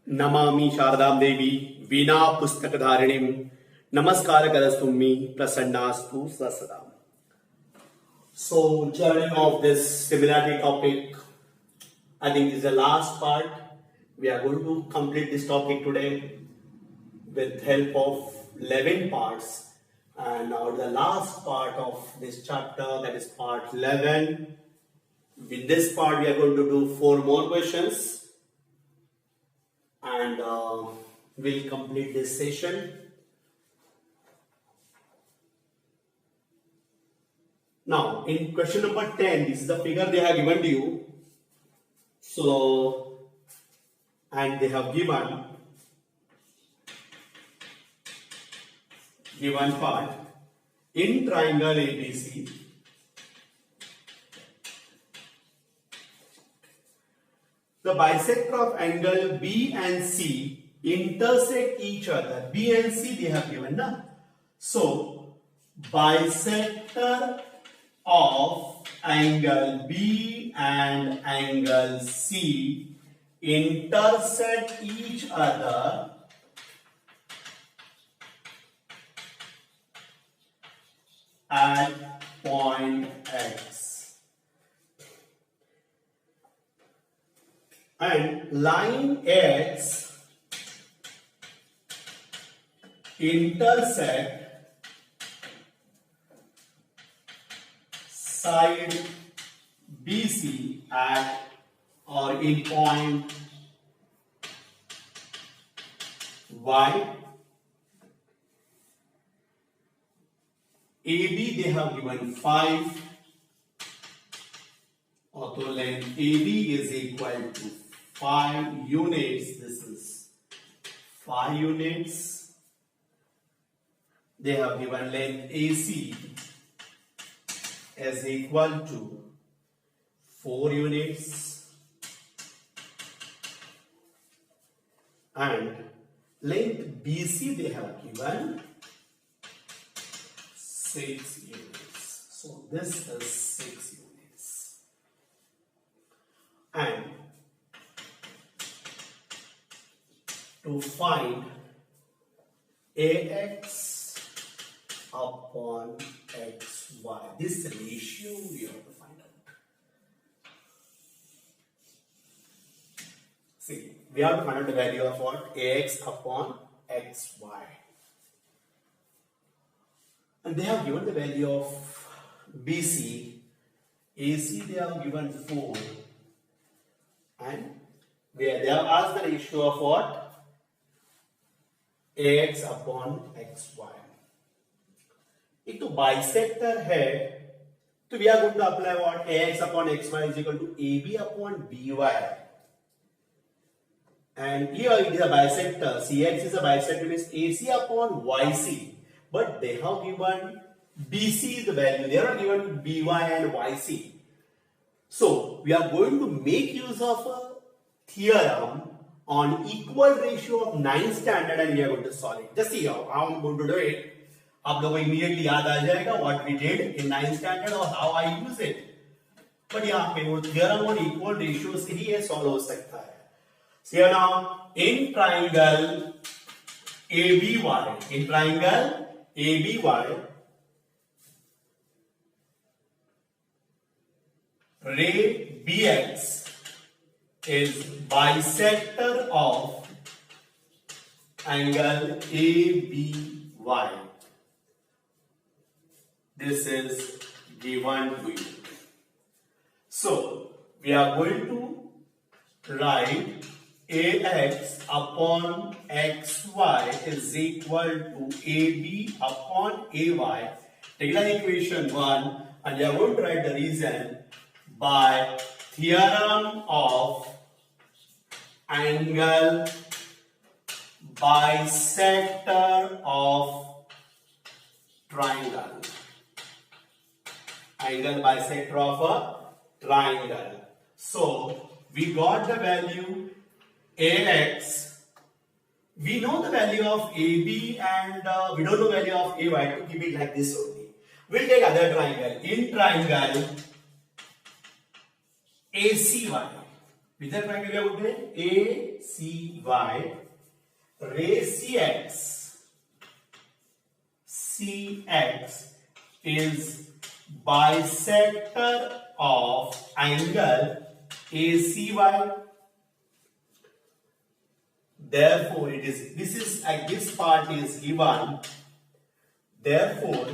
नमामि शारदां देवी वीणा पुस्तकधारिणीं नमस्कार करस्तुम्मि प्रसन्नास्तु सदा. So, journey of this similarity topic, I think this is the last part. We are going to complete this topic today with help of 11 parts. And now the last part of this chapter, that is part 11. In this part, we are going to do 4 more questions. And we'll complete this session. Now, in question number 10, this is the figure they have given to you. So, and they have given part in triangle ABC. The bisector of angle B and C intersect each other. B and C they have given now. So, bisector of angle B and angle C intersect each other at point X. And line X intersect side BC at or in point Y. AB they have given 5. Auto length AB is equal to 5 units. This is 5 units. They have given length AC is equal to 4 units. And length BC they have given 6 units. So this is 6 units. And to find AX upon XY, this ratio we have to find out. See, we have to find out the value of what? AX upon XY. And they have given the value of BC. AC they have given 4. And they have asked the ratio of what? AX upon XY. If to bisector है, तो we are going to apply what? AX upon XY is equal to AB upon BY. And here it is a bisector. CX is a bisector, means AC upon YC. But they have given BC is the value. They are given BY and YC. So we are going to make use of a theorem on equal ratio of 9th standard and we are going to solve it. Just see how I'm going to do it. आप लोगों को immediately याद आ जाएगा what we did in 9th standard or how I use it. But यहाँ पे वो theorem on equal ratios ही ये solve हो सकता है. So here now in triangle ABY, ray BX is bisector of angle ABY. This is given to you. So, we are going to write AX upon XY is equal to AB upon AY. Take the equation 1 and you are going to write the reason by theorem of angle bisector of triangle. Angle bisector of a triangle. So, we got the value AX. We know the value of AB and we don't know the value of AY. To keep it like this only. We'll take other triangle. In triangle ACY. With criteria बोलते हैं ए सी Y रे CX is bisector of angle ACY. Therefore, this part is given. Therefore,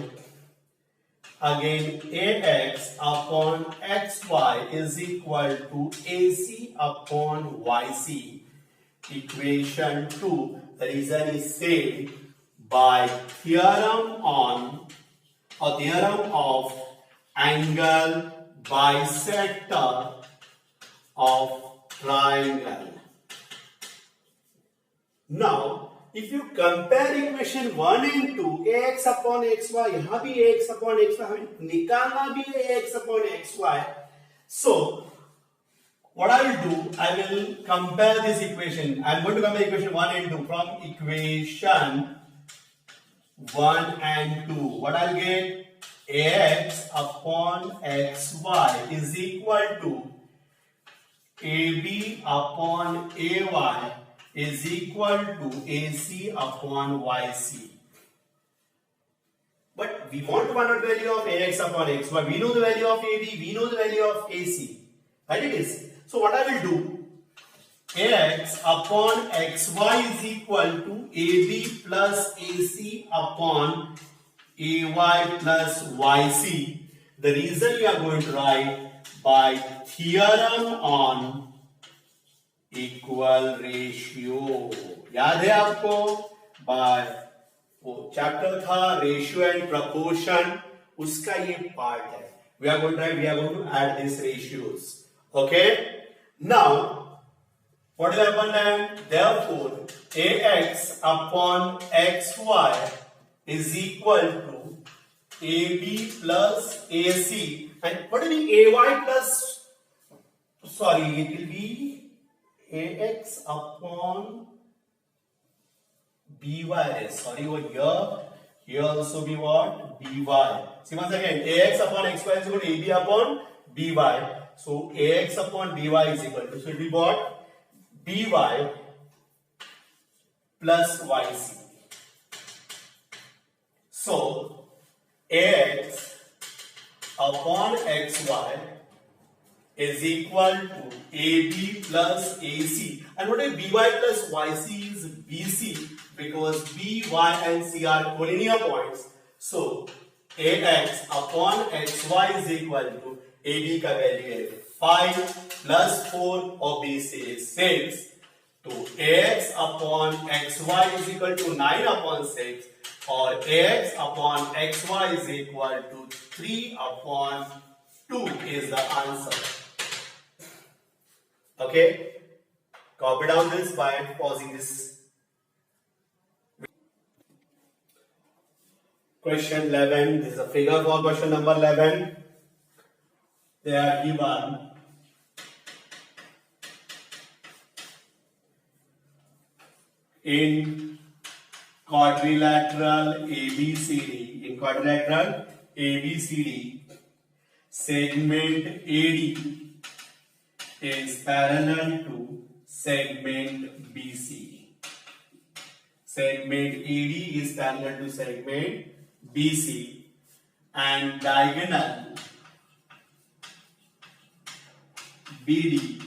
again AX upon XY is equal to AC upon YC. Equation 2. The reason is said by theorem of angle bisector of triangle. Now, if you compare equation 1 and 2, ax upon xy, यहाँ भी ax upon xy हमें निकालना भी है ax upon xy. So, what I will do, I will compare this equation. I am going to compare equation 1 and 2 from equation 1 and 2. What I'll get? Ax upon xy is equal to AB upon AY is equal to AC upon YC. But we want to find out the value of AX upon XY. We know the value of AB, we know the value of AC. Right it is. So what I will do, AX upon XY is equal to AB plus AC upon AY plus YC. The reason we are going to write by theorem on equal ratio. याद है आपको? Bye वो chapter था ratio and proportion, उसका ये part है. we are going to add these ratios. Okay, now what will happen then? Therefore AX upon XY is equal to AB plus AC. And what will be AY plus, sorry, it will be AX upon BY. Sorry, over here also be what? BY. See once again, AX upon XY is equal to AB upon BY. So AX upon BY is equal to, so it will be what? BY plus YC. So AX upon XY is equal to AB plus AC. And what is BY plus YC is BC, because B, Y and C are collinear points. So AX upon XY is equal to AB का value है 5 plus 4 और BC is 6. तो AX upon XY is equal to 9 upon 6 और AX upon XY is equal to 3 upon 2 is the answer. Okay, copy down this by pausing this. Question 11. This is a figure for question number 11. They are given in quadrilateral ABCD. In quadrilateral ABCD, segment AD is parallel to segment BC. Segment AD is parallel to segment BC and diagonal BD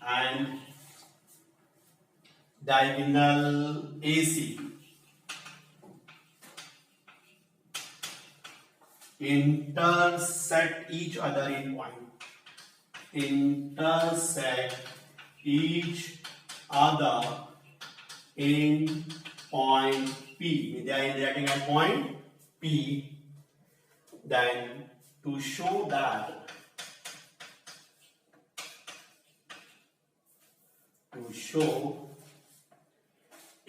and diagonal AC intersect each other in point. Intersect each other in point P. They are interacting at point P. Then to show that,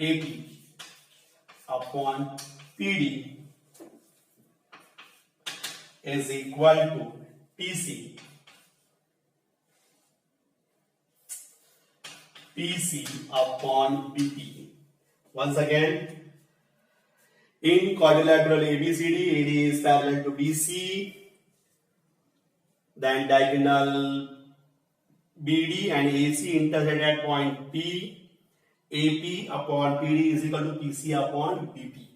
AP upon PD is equal to PC. PC upon BP. Once again, in quadrilateral ABCD, AD is parallel to BC, then diagonal BD and AC intersect at point P. AP upon PD is equal to PC upon BP.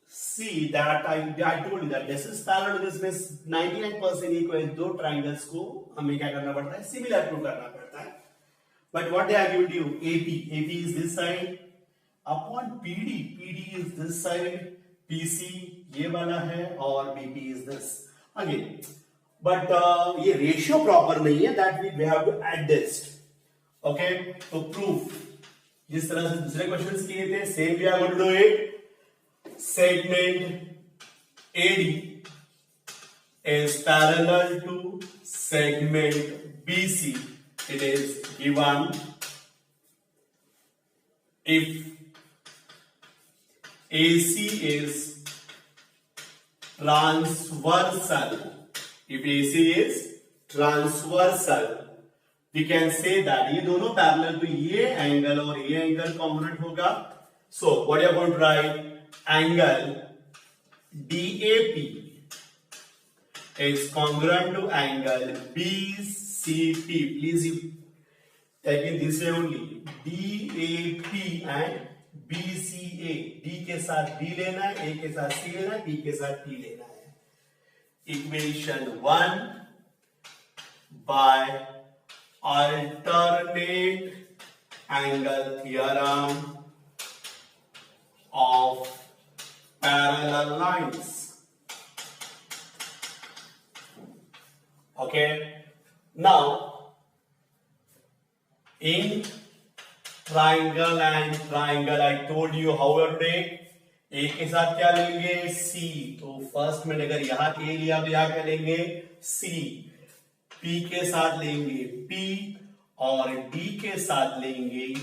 See that I told you that this is parallel to this means 99% equal दो triangles को हमें क्या करना पड़ता है similar prove करना पड़ता है. But what they have given you AP is this side upon PD is this side, PC ये वाला है और BP is this again. But ये ratio proper नहीं है that we have to adjust. Okay, तो proof जिस तरह से दूसरे क्वेश्चंस किए थे same we are going to do it. Segment AD is parallel to segment BC. It is given if AC is transversal. If AC is transversal, we can say that ये दोनों parallel to ये angle और ये angle component होगा. So what you are going to write? Angle DAP is congruent to angle BCP. Please you take it this way only. DAP and BCA. D के साथ B लेना है, A के साथ C लेना है, B के साथ P लेना है. Equation 1 by alternate angle theorem of parallel lines. Okay, now in triangle and triangle I told you how to take. A के साथ क्या लेंगे C, तो फर्स्ट में अगर यहाँ A लिया तो यहाँ क्या लेंगे C. P के साथ लेंगे P और D के साथ लेंगे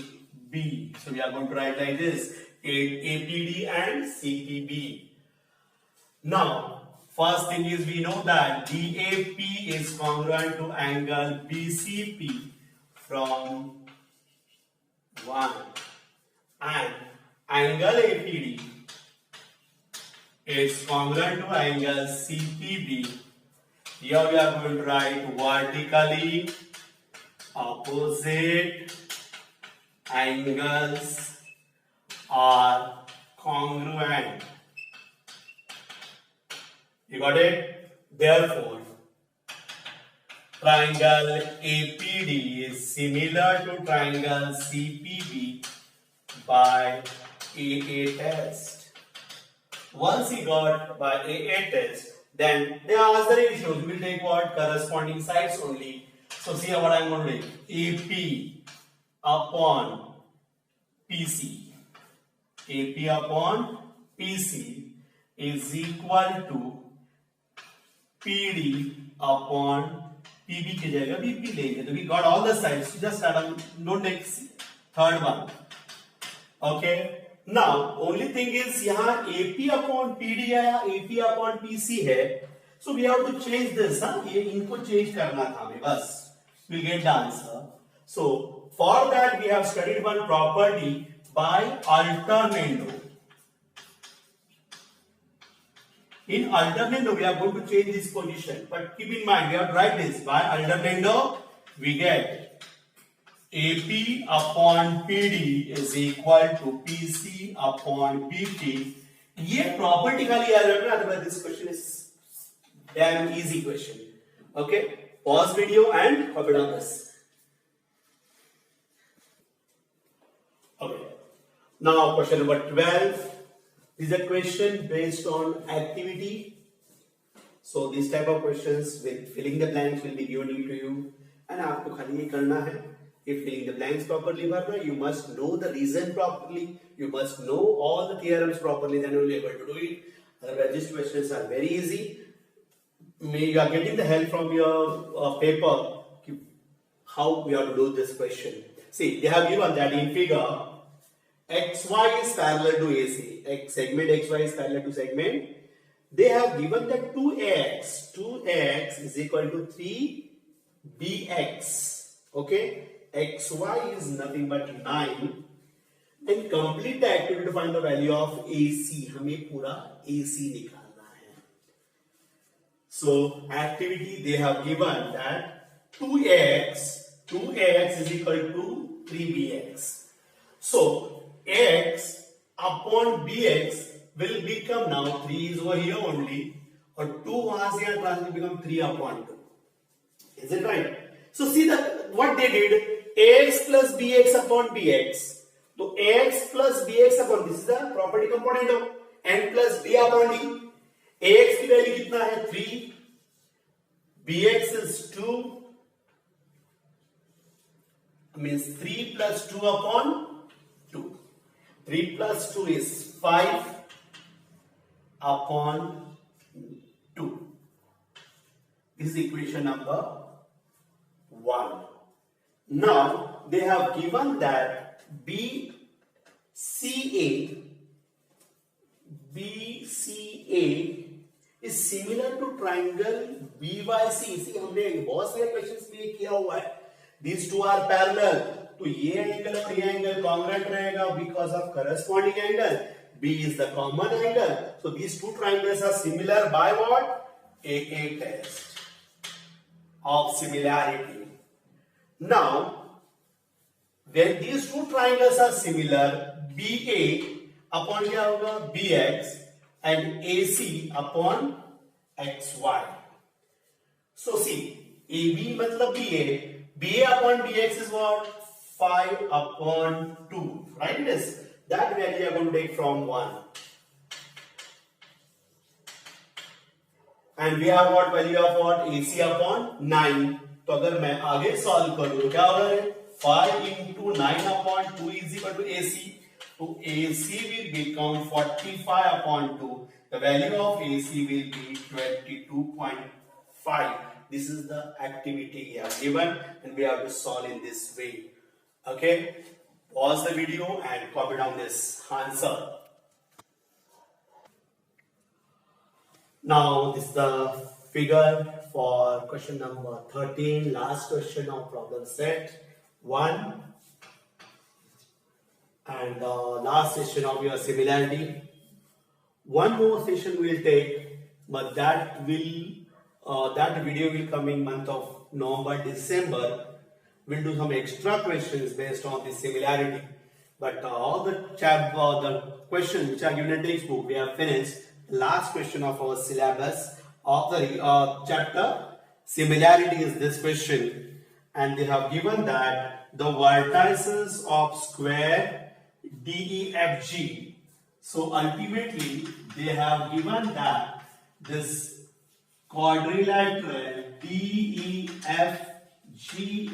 B. So we are going to write like this: APD and CPB. Now, first thing is we know that DAP is congruent to angle BCP from 1 and angle APD is congruent to angle CPB. Here we are going to write vertically opposite angles are congruent. You got it? Therefore, triangle APD is similar to triangle CPB by AA test. Once you got by AA test, then there are other ratios. We will take what? Corresponding sides only. So see what I am going to do. AP upon PC. AP upon PC is equal to PD upon PB की जगह BP लेंगे. So we got all the sides. Just no next third one. Okay. Now only thing is यहाँ AP upon PD है या AP upon PC है. So we have to change this. ये इनको change करना था हमें बस. We'll get the answer. So for that we have studied one property by alternando. In alternando we are going to change this position, but keep in mind we have to write this by alternando. We get AP upon PD is equal to PC upon BP. ये property खाली याद रखना, otherwise this question is damn easy question. Okay, pause video and copy down this. Okay, now question number 12 is a question based on activity. So this type of questions with filling the blanks will be given to you, and आपको खाली ये करना है. If filling the blanks properly भरना, you must know the reason properly. You must know all the theorems properly. Then only able to do it. Otherwise, these questions are very easy. You are getting the help from your paper. How we have to do this question. See, they have given that in figure, XY is parallel to AC. Segment XY is parallel to segment. They have given that 2x. 2x is equal to 3bx. Okay. XY is nothing but 9. Then complete the activity to find the value of AC. हमें पूरा AC निकालना है. So activity they have given that 2ax is equal to 3bx. So x upon bx will become, now 3 is over here only, or 2 वहां से यहाँ transfer become 3 upon 2. Is it right? So see that what they did, ax plus bx upon bx. So ax plus bx upon, this is the property component of n plus b upon d. ax की value कितना है 3, bx is 2, means 3 plus 2 upon 2. 3 plus 2 is 5 upon 2. This is equation number 1. Now they have given that BCA is similar to triangle BYC. See, हमने बहुत सारे questions में किया हुआ है. These two are parallel. तो ये एंगल और ये एंगल कॉन्ग्रुएंट रहेगा because of corresponding angle. B is the common angle. So these two triangles are similar by what? AA test of similarity. Now, when these two triangles are similar, BA upon क्या होगा? BX and AC upon XY. So see, AB मतलब BA. BA upon BX is what? 5 upon 2. Right? This. That value you are going to take from 1. And we have what value of what? AC upon 9. तो अगर मैं आगे solve करूं तो क्या होगा? 5 into 9 upon 2 is equal to AC. So AC will become 45 upon 2. The value of AC will be 22.5. This is the activity we have given and we have to solve in this way. Okay? Pause the video and copy down this answer. Now this is the figure for question number 13, last question of problem set 1 and last session of your similarity. One more session we will take, but that video will come in month of November, December. We'll do some extra questions based on the similarity. But all the questions which are given in the textbook, we have finished. The last question of our syllabus of the chapter similarity is this question, and they have given that the vertices of square DEFG. So ultimately they have given that this quadrilateral DEFG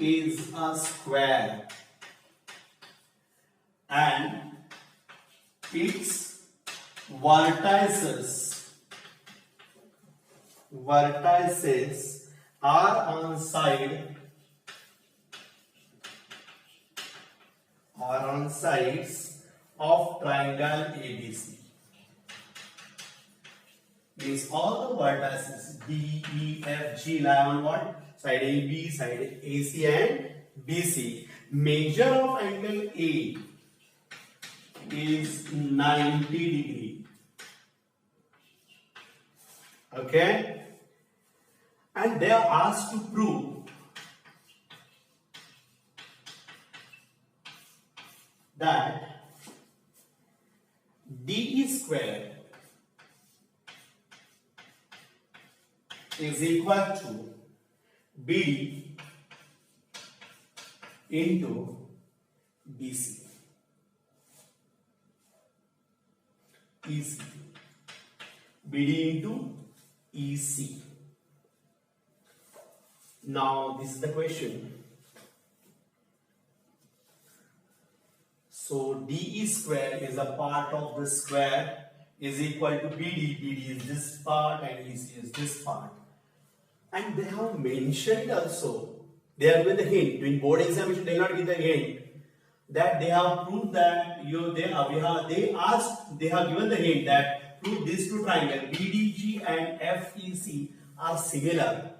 is a square and its vertices are on sides of triangle ABC. Means all the vertices D, E, F, G lie on what? Side AB, side AC and BC. Measure of angle A is 90 degree. Okay? And they are asked to prove that DE square is equal to BD into BC. EC. BD into EC. Now this is the question. So DE square is a part of the square is equal to BD. BD is this part and EC is this part. And they have mentioned also, they have given the hint, in board examination they will not give the hint, that they have proved that they have given the hint that prove these two triangles BDG and FEC are similar.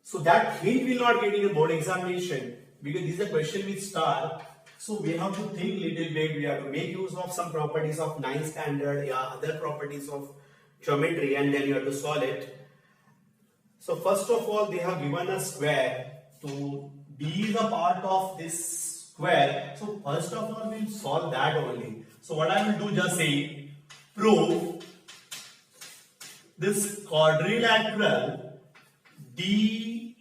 So that hint will not get in a board examination because this is a question with star. So we have to think little bit, we have to make use of some properties of 9th standard, other properties of geometry, and then you have to solve it. So So first of all, they have given a square. So B is a part of this square. So first of all, we'll solve that only. So what I will do, just say, prove this quadrilateral DEFG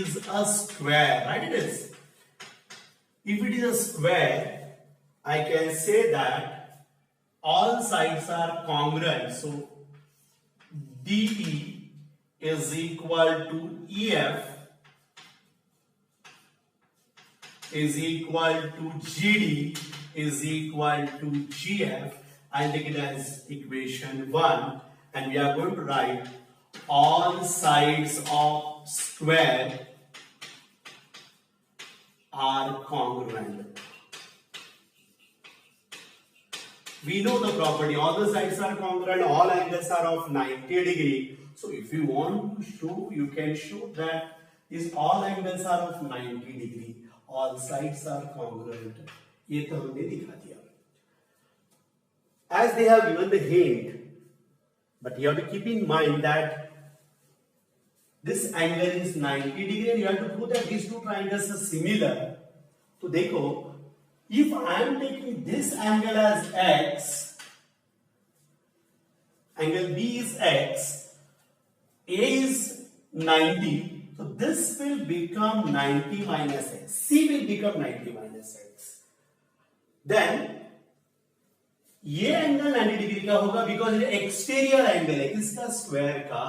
is a square, right? It is. If it is a square, I can say that all sides are congruent. So DE is equal to EF is equal to GD is equal to GF. I'll take it as equation 1, and we are going to write all sides of square are congruent. We know the property, all the sides are congruent, all angles are of 90 degree. So if you want to show, you can show that these all angles are of 90 degree, all sides are congruent. ये तो हमने दिखा दिया. As they have given the hint, but you have to keep in mind that this angle is 90 degree and you have to prove that these two triangles are similar. So देखो, if I am taking this angle as x, angle B is x, A is 90, so this will become 90 minus x, C will become 90 minus x. Then ये angle 90 degree का होगा because ये exterior angle है किसका, square का.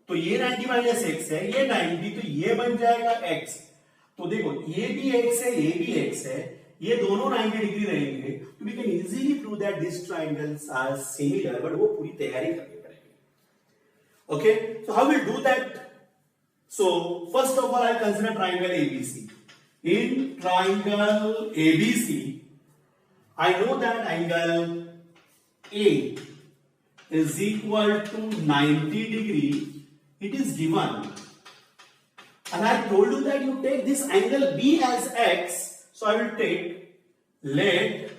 तो ये 90 minus x है, ये 90, तो ये बन जाएगा x. तो देखो ये भी x है, ये भी x है, ये दोनों 90 डिग्री रहेंगे. तो we can easily prove that this triangles are similar, but वो पूरी तैयारी करनी पड़ेगी. Okay, so how will do that? So first of all I consider triangle ABC. In triangle ABC I know that angle A is equal to 90 degree. It is given. And I told you that you take this angle B as x. So I will take, let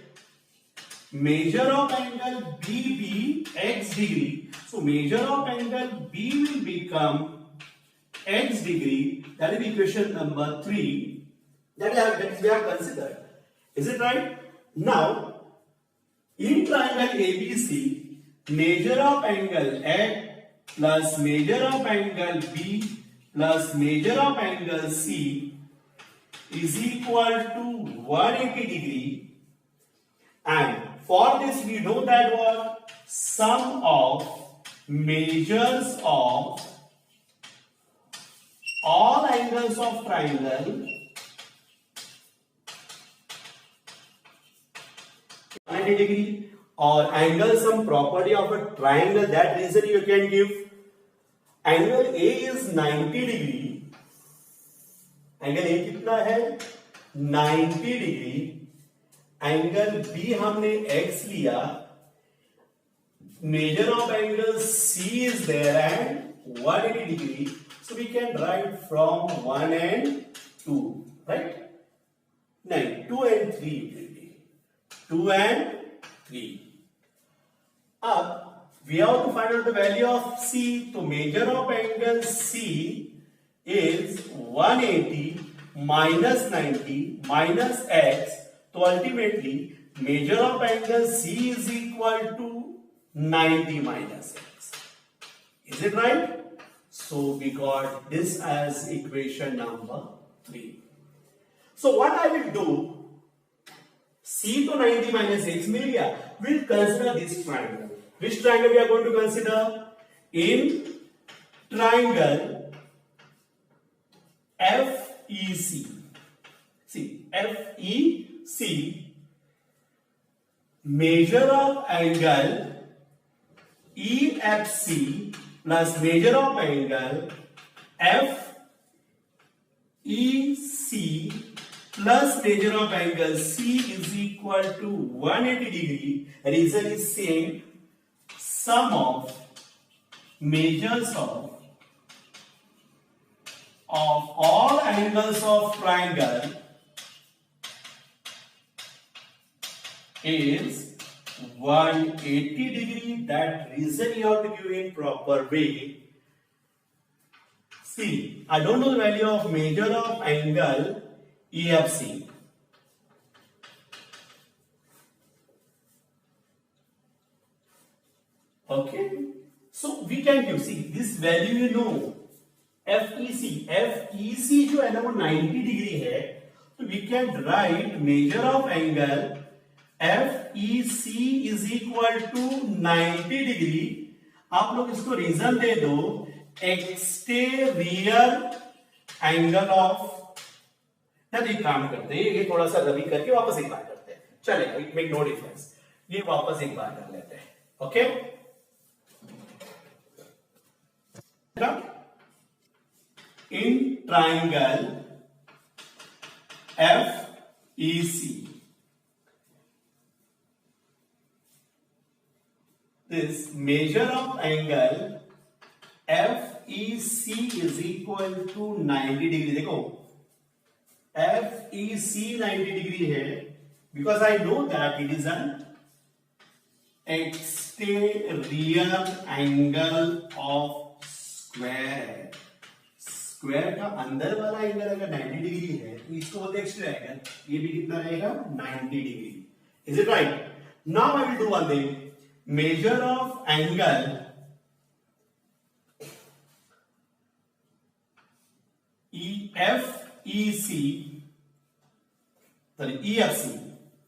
measure of angle B be x degree. So measure of angle B will become x degree. That is equation number 3. That we have considered. Is it right? Now, in triangle ABC, measure of angle A plus measure of angle B plus measure of angle C is equal to 180 degree. And for this we know that what? Sum of measures of all angles of triangle 90 degree or angle some property of a triangle. That reason you can give angle A is 90 degree. Angle A कितना है? 90 degree. Angle B हमने x लिया. Measure of angle C is there and 180 degree. So we can write from 1 and 2, right? No, 2 and 3. 2 and 3. Up, we have to find out the value of C. So measure of angle C is 180 minus 90 minus x. So ultimately, measure of angle C is equal to 90 minus x. Is it right? So we got this as equation number 3. So what I will do, C to 90 minus x मिल गया. We'll consider this triangle. Which triangle we are going to consider? In triangle FEC. See, FEC, measure of angle EFC plus measure of angle FEC plus measure of angle C is equal to 180 degree. Reason is same. Sum of measures of all angles of triangle is 180 degree. That reason you have to give in proper way. See, I don't know the value of measure of angle EFC. Okay, so we can give, see this value you know, FEC जो है ना वो 90 degree है, तो we can write measure of angle FEC is equal to 90 degree. आप लोग इसको reason दे दो, एक्सटेरियर एंगल ऑफ. एक काम करते हैं, ये थोड़ा सा रबी करके वापस एक बार करते हैं, चलेगा, इट मेक नो डिफरेंस. ये वापस एक बार कर लेते हैं. Okay, in triangle FEC, this measure of angle FEC is equal to 90 degree. देखो FEC 90 degree है, because I know that it is an exterior angle of square. Square का अंदर वाला एंगल अगर 90 डिग्री है तो इसको बोलते हैं एक्सटीरियर एंगल. ये भी कितना रहेगा? 90 degree. Is it right? Now I will do one thing. Measure of angle EFC,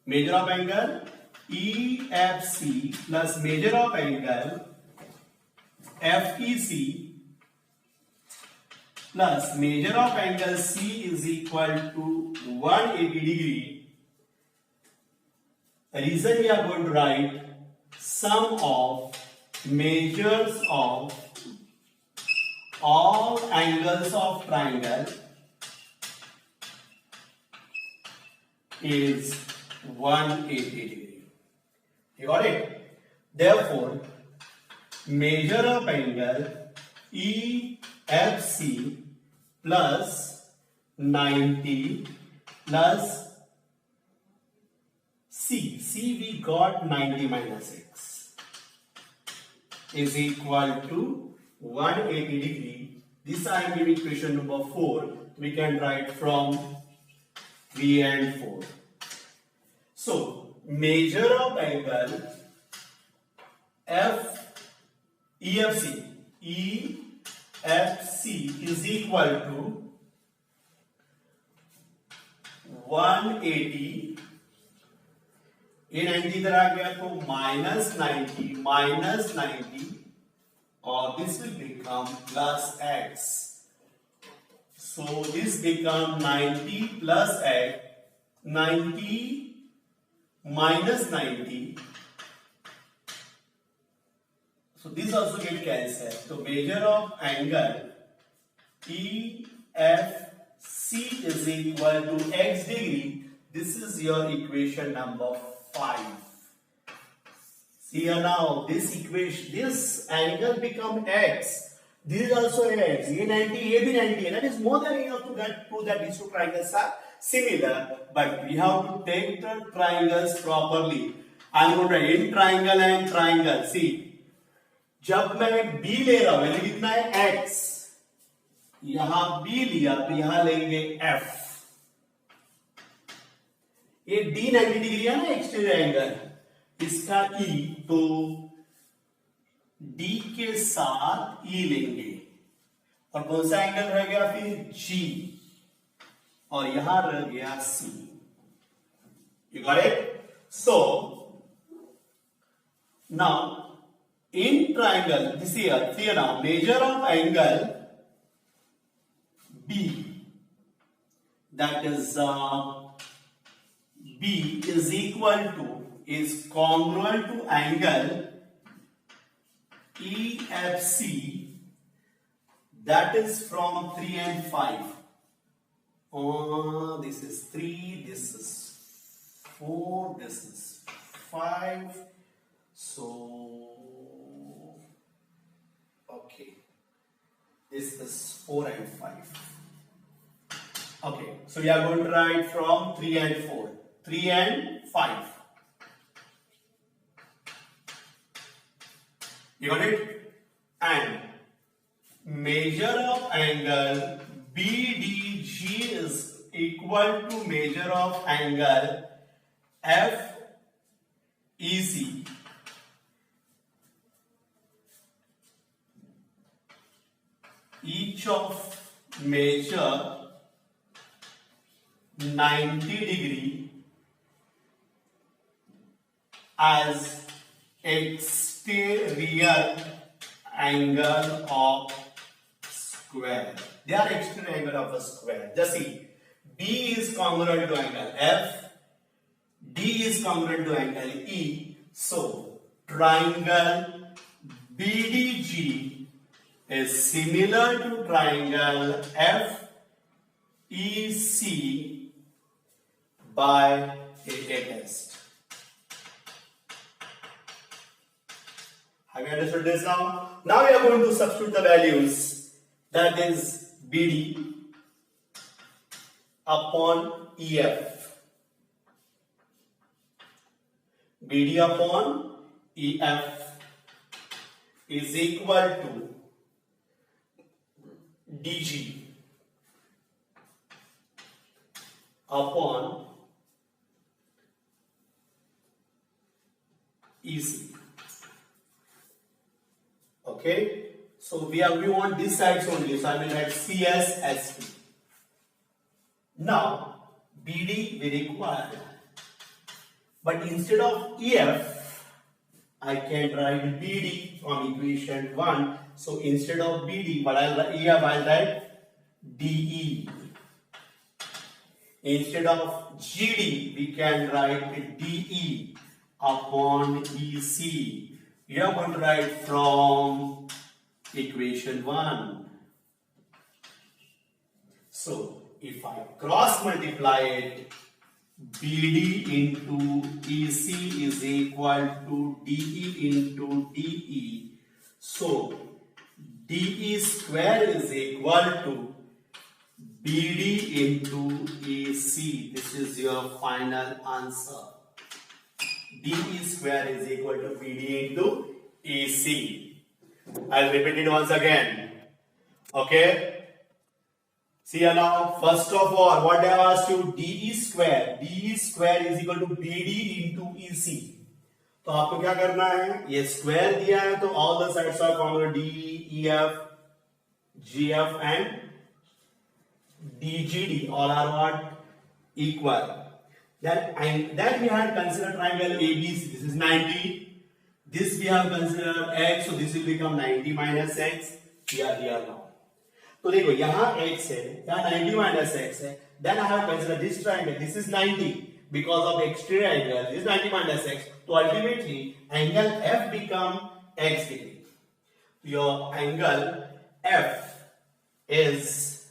measure of angle EFC plus measure of angle FEC plus measure of angle C is equal to 180 degree. The reason we are going to write sum of measures of all angles of triangle is 180 degree. You got it? Therefore, measure of angle EFC plus 90 plus C we got 90 minus x is equal to 180 degree. This I am giving equation number 4. We can write from 3 and 4. So measure of angle EFC is equal to 180. ये 90 इधर आ गया तो minus 90 और this will become plus x. So this become 90 plus x, 90 minus 90. So this also get cancelled. So measure of angle EFC is equal to x degree. This is your equation number 5. See here now, this equation, this angle become x. This is also x. ये 90, ये भी 90 है. That is more than enough to prove that these two triangles are similar. But we have to take the triangles properly. I am going to write in triangle and triangle. See, जब मैं B ले रहा हूं, कितना है x. यहां B लिया तो यहां लेंगे f. ये D 90 डिग्री है ना एक्सटीरियर एंगल, इसका E, तो D के साथ E लेंगे और कौन सा एंगल रह गया फिर G और यहां रह गया C. You got it? So now in triangle, this here now measure of angle B, that is B is equal to, is congruent to angle EFC, that is from 3 and 5. This is 3, this is 4, this is 5. So, okay, this is 4 and 5. Okay, so we are going to write from 3 and 4. 3 and 5. You got it? And measure of angle BDG is equal to measure of angle FEC. Each of measure 90° as exterior angle of square. They are exterior angle of a square. Just see, B is congruent to angle F, D is congruent to angle E. So triangle BDG is similar to triangle FEC by a test. Have you understood this now? Now we are going to substitute the values, that is BD upon EF. BD upon EF is equal to DG upon EC. Okay, so we want this sides only, so I will write CSST. Now BD we require, but instead of EF I can write BD from equation 1. So instead of BD, what I'll write DE. Instead of GD we can write DE upon EC. You are going to write from equation 1. So if I cross multiply it, BD into EC is equal to DE into DE. So DE square is equal to BD into EC. This is your final answer. DE square is equal to BD into EC. I'll repeat it once again. Okay. See here now, first of all, what I have asked you, DE square is equal to BD into EC. तो आपको क्या करना है, ये square दिया है तो all the sides are common, DE, EF, GF and DGD all are what? Equal. Then we have considered triangle ABC. This is 90. This we have considered X, so this will become 90 minus X. We are here now. तो देखो यहाँ X है, यहाँ 90 minus X है. Then I have considered this triangle. This is 90 because of exterior angle. This is 90 minus X. So ultimately angle F become X degree. Your angle F is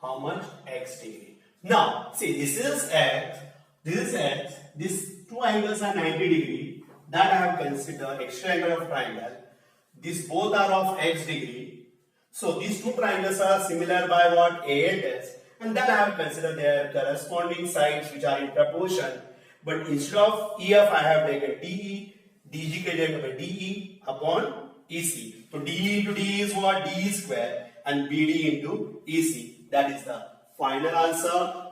how much? X degree. Now see, this is X, this is X. These two angles are 90 degree. That I have considered exterior angle of triangle. These both are of X degree. So these two triangles are similar by what? A and S. And then I have considered their corresponding sides which are in proportion. But instead of EF, I have taken DE, DG के जगह पे DE upon EC. So DE into DE is what? DE square and BD into EC. That is the final answer.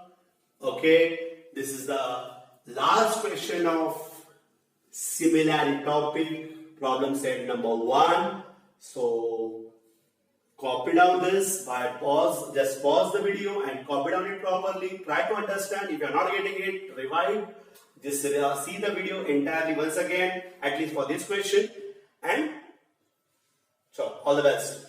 Okay, this is the last question of similarity topic, problem set number 1. So copy down this by pause, just pause the video and copy down it properly. Try to understand. If you are not getting it, rewind. Just see the video entirely once again, at least for this question. And so all the best.